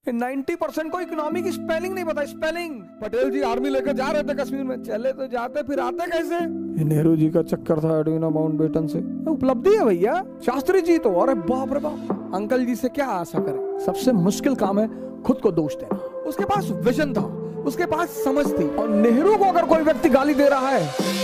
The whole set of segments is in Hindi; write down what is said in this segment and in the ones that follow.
90% को इकोनॉमी की स्पेलिंग नहीं पता। स्पेलिंग, पटेल जी आर्मी लेकर जा रहे थे कश्मीर में, चले तो जाते फिर आते कैसे? नेहरू जी का चक्कर था एडविना माउंटबेटन से। उपलब्धि है भैया। शास्त्री जी तो अरे बाप रे बाप, अंकल जी से क्या आशा करें। सबसे मुश्किल काम है खुद को दोष देना। उसके पास विजन था, उसके पास समझ थी। और नेहरू को अगर कोई व्यक्ति गाली दे रहा है,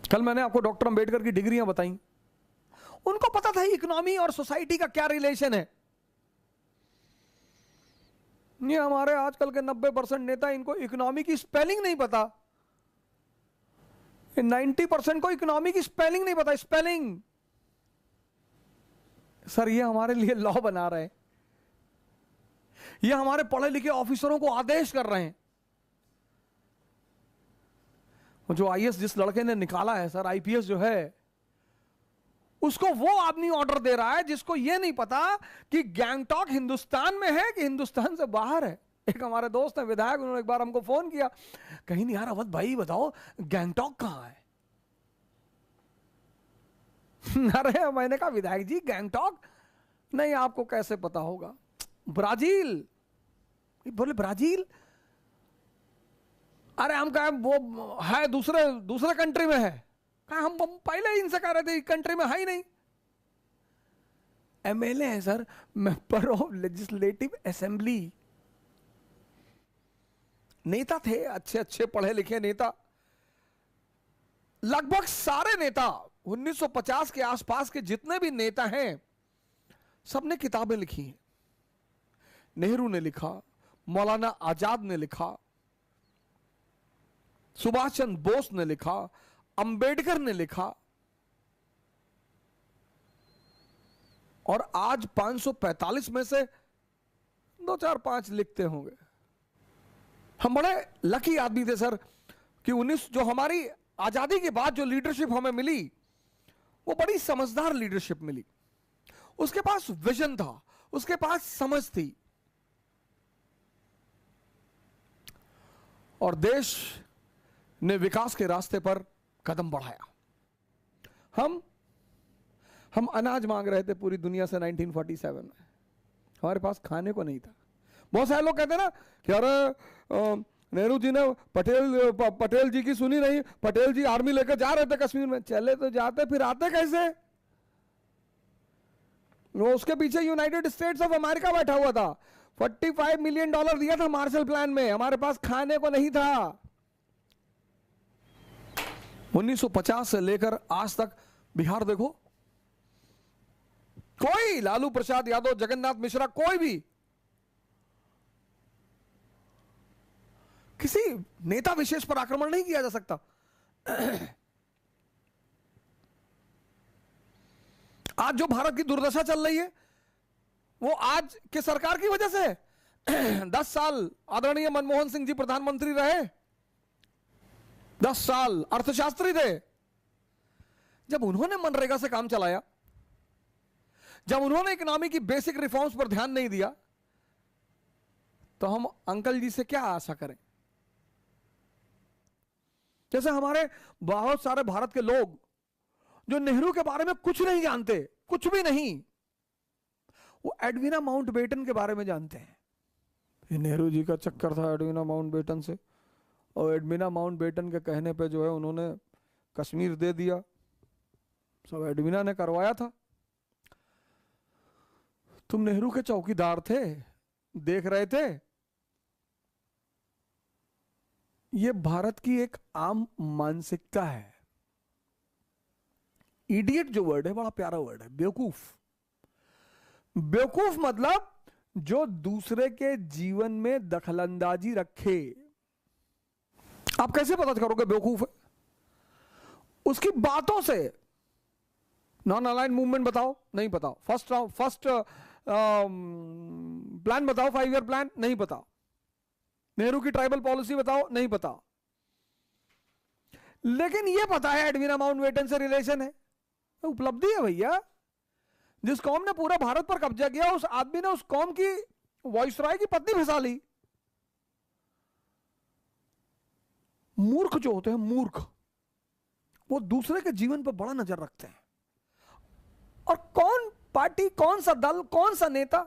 कल मैंने आपको डॉक्टर अंबेडकर की डिग्रियां बताई। उनको पता था इकोनॉमी और सोसाइटी का क्या रिलेशन है। ये हमारे आजकल के 90% नेता, इनको इकोनॉमी की स्पेलिंग नहीं पता। 90% को इकोनॉमी की स्पेलिंग नहीं पता। स्पेलिंग सर, ये हमारे लिए लॉ बना रहे हैं, ये हमारे पढ़े लिखे ऑफिसरों को आदेश कर रहे हैं। जो आईएएस जिस लड़के ने निकाला है सर, आईपीएस जो है, उसको वो आदमी ऑर्डर दे रहा है जिसको ये नहीं पता कि गैंगटॉक हिंदुस्तान में है कि हिंदुस्तान से बाहर है। एक हमारे दोस्त है विधायक, उन्होंने एक बार हमको फोन किया, कहीं नहीं यार अवध भाई बताओ गैंगटॉक कहां है। अरे मैंने कहा विधायक जी गैंगटॉक नहीं, आपको कैसे पता होगा, ब्राजील। बोले ब्राजील? अरे हम कहा वो है दूसरे कंट्री में है। कहा हम पहले ही इनसे कह रहे थे कंट्री में है ही नहीं। एमएलए है sir, member of legislative assembly, नेता थे, अच्छे अच्छे पढ़े लिखे नेता। लगभग सारे नेता 1950 के आसपास के जितने भी नेता हैं, सबने किताबें लिखी हैं। नेहरू ने लिखा, मौलाना आजाद ने लिखा, सुभाष चंद्र बोस ने लिखा, अंबेडकर ने लिखा, और आज 545 में से 2-4-5 लिखते होंगे। हम बड़े लकी आदमी थे सर कि जो हमारी आजादी के बाद जो लीडरशिप हमें मिली, वो बड़ी समझदार लीडरशिप मिली। उसके पास विजन था, उसके पास समझ थी, और देश ने विकास के रास्ते पर कदम बढ़ाया। हम अनाज मांग रहे थे पूरी दुनिया से 1947 में, हमारे पास खाने को नहीं था। बहुत सारे लोग कहते हैं ना कि अरे नेहरू जी ने पटेल जी की सुनी नहीं, पटेल जी आर्मी लेकर जा रहे थे कश्मीर में, चले तो जाते फिर आते कैसे? वो उसके पीछे यूनाइटेड स्टेट्स ऑफ अमेरिका बैठा हुआ था, $45 मिलियन दिया था मार्शल प्लान में, हमारे पास खाने को नहीं था। 1950 से लेकर आज तक बिहार देखो, कोई लालू प्रसाद यादव, जगन्नाथ मिश्रा, कोई भी किसी नेता विशेष पर आक्रमण नहीं किया जा सकता। आज जो भारत की दुर्दशा चल रही है वो आज के सरकार की वजह से है। 10 साल आदरणीय मनमोहन सिंह जी प्रधानमंत्री रहे, 10 साल अर्थशास्त्री थे। जब उन्होंने मनरेगा से काम चलाया, जब उन्होंने इकोनॉमी की बेसिक रिफॉर्म्स पर ध्यान नहीं दिया, तो हम अंकल जी से क्या आशा करें? जैसे हमारे बहुत सारे भारत के लोग जो नेहरू के बारे में कुछ नहीं जानते, कुछ भी नहीं, वो एडविना माउंटबेटन के बारे में जानते हैं। ये नेहरू जी का चक्कर था एडविना माउंटबेटन से, और एडविना माउंटबेटन के कहने पे जो है उन्होंने कश्मीर दे दिया, सब एडविना ने करवाया था। तुम नेहरू के चौकीदार थे, देख रहे थे। ये भारत की एक आम मानसिकता है। इडियट जो वर्ड है बड़ा प्यारा वर्ड है, बेवकूफ। बेवकूफ मतलब जो दूसरे के जीवन में दखलंदाजी रखे। आप कैसे पता करोगे बेवकूफ है? उसकी बातों से। नॉन अलाइन मूवमेंट बताओ, नहीं बताओ। फर्स्ट प्लान बताओ, 5 ईयर प्लान, नहीं पता। नेहरू की ट्राइबल पॉलिसी बताओ, नहीं पता। लेकिन ये पता है एडवीना माउंटबेटन से रिलेशन है, उपलब्धि है भैया। जिस कौम ने पूरा भारत पर कब्जा किया, उस आदमी ने उस कौम की वाइसरॉय की पत्नी फंसा ली। मूर्ख जो होते हैं, मूर्ख, वो दूसरे के जीवन पर बड़ा नजर रखते हैं। और कौन पार्टी, कौन सा दल, कौन सा नेता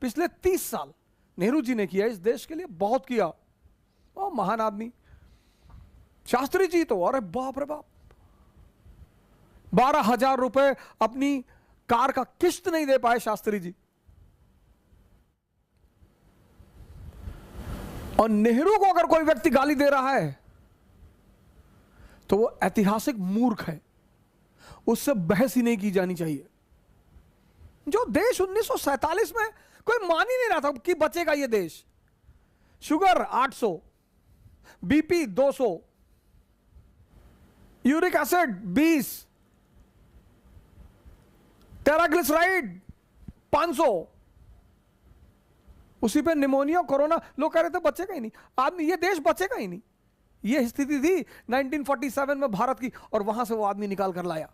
पिछले 30 साल नेहरू जी ने किया इस देश के लिए, बहुत किया। ओ महान आदमी शास्त्री जी तो अरे बाप रे बाप, 12,000 रुपए अपनी कार का किस्त नहीं दे पाए शास्त्री जी। और नेहरू को अगर कोई व्यक्ति गाली दे रहा है तो वो ऐतिहासिक मूर्ख है, उससे बहस ही नहीं की जानी चाहिए। जो देश 1947 में कोई मान ही नहीं रहा था कि बचेगा ये देश, sugar 800, BP 200, uric acid 20, triglyceride 500, उसी पे निमोनिया, कोरोना, लोग कह रहे थे बचेगा ही नहीं आदमी, ये देश बचेगा ही नहीं। ये स्थिति थी 1947 में भारत की, और वहां से वो आदमी निकाल कर लाया।